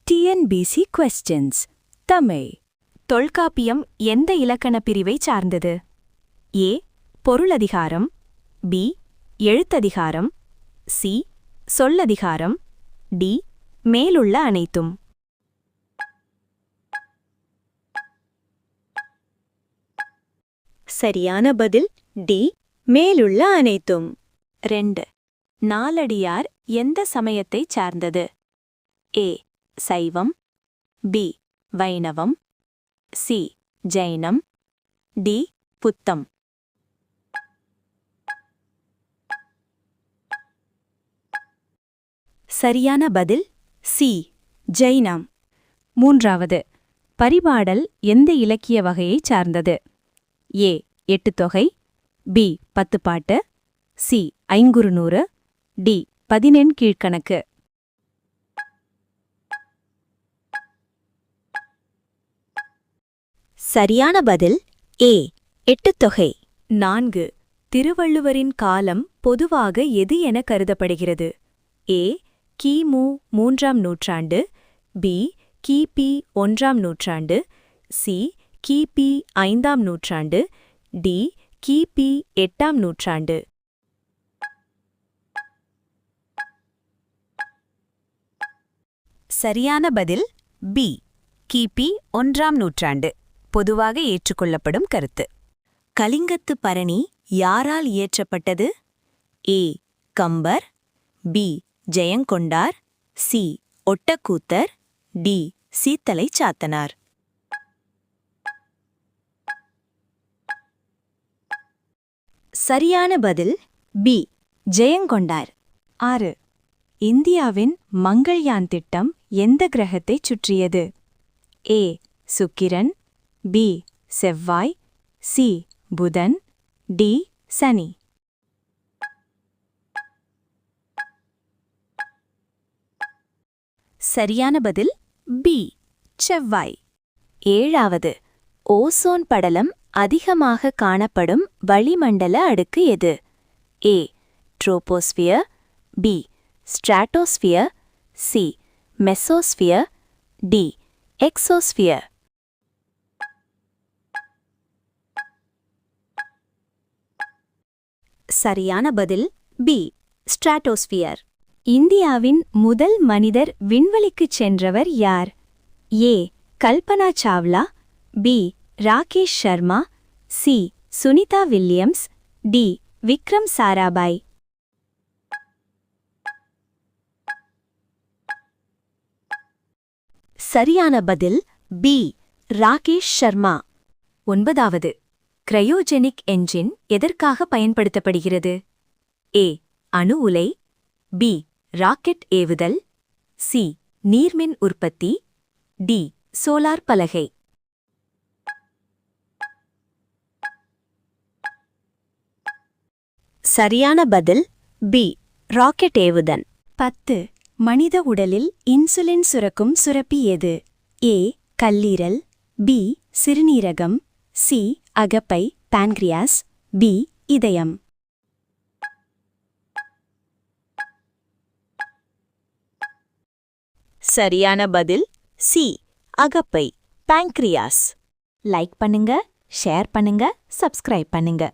TNPSC questions Tamil. Tolkappiyam எந்த இலக்கண பிரிவை சார்ந்தது? ஏ. பொருளதிகாரம், பி. எழுத்ததிகாரம், சி. சொல்லதிகாரம், டி. மேலுள்ள அனைத்தும். சரியான பதில் டி. மேலுள்ள அனைத்தும். 2. நாலடியார் எந்த சமயத்தைச் சார்ந்தது? ஏ. சைவம், பி. வைணவம், சி. ஜைனம், டி. புத்தம். சரியான பதில் சி. ஜைனம். 3. பரிபாடல் எந்த இலக்கிய வகையைச் சார்ந்தது? ஏ. எட்டுத்தொகை, பி. பத்துப்பாட்டு, சி. ஐங்குறுநூறு, டி. 14 கீழ்க்கணக்கு. சரியான பதில் ஏ. எட்டுத்தொகை. 4. திருவள்ளுவரின் காலம் பொதுவாக எது என கருதப்படுகிறது? ஏ. கிமு 3ஆம் நூற்றாண்டு, பி. கிபி 1ஆம் நூற்றாண்டு, சி. கிபி 5ஆம் நூற்றாண்டு, டி. கிபி 8ஆம் நூற்றாண்டு. சரியான பதில் பி. கிபி 1ஆம் நூற்றாண்டு. பொதுவாக ஏற்றுக்கொள்ளப்படும் கருத்து. கலிங்கத்து பரணி யாரால் இயற்றப்பட்டது? A. Kambar, B. Jayankondar, C. Ottakoothar, D. Seethalai Sathanar. சரியான பதில் பி. ஜெயங்கொண்டார். 6. இந்தியாவின் மங்கள்யான் திட்டம் எந்த கிரகத்தைச் சுற்றியது? ஏ. சுக்கிரன், பி. செவ்வாய், சி. புதன், டி. சனி. சரியான பதில் பி. செவ்வாய். 7. ஓசோன் படலம் அதிகமாக காணப்படும் வளிமண்டல அடுக்கு எது? A. Troposphere, B. Stratosphere, C. Mesosphere, D. Exosphere. சரியான பதில் பி. ஸ்ட்ராட்டோஸ்பியர். இந்தியாவின் முதல் மனிதர் விண்வெளிக்குச் சென்றவர் யார்? A. Kalpana Chawla, B. Rakesh Sharma, C. Sunita Williams, D. Vikram Sarabhai. சரியான பதில் B. Rakesh Sharma. 9. Cryogenic engine எதற்காக பயன்படுத்தப்படுகிறது? ஏ. அணு உலை, பி. Rocket ஏவுதல், C. நீர்மின் உற்பத்தி, டி. சோலார் பலகை. சரியான பதில் பி. ராக்கெட் ஏவுதல். 10. மனித உடலில் இன்சுலின் சுரக்கும் சுரப்பி எது? ஏ. கல்லீரல், பி. சிறுநீரகம், சி. அகப்பை pancreas, B. இதயம். சரியான பதில் சி. அகப்பை பான்கிரியாஸ். லைக் பண்ணுங்க, ஷேர் பண்ணுங்க, சப்ஸ்கிரைப் பண்ணுங்க.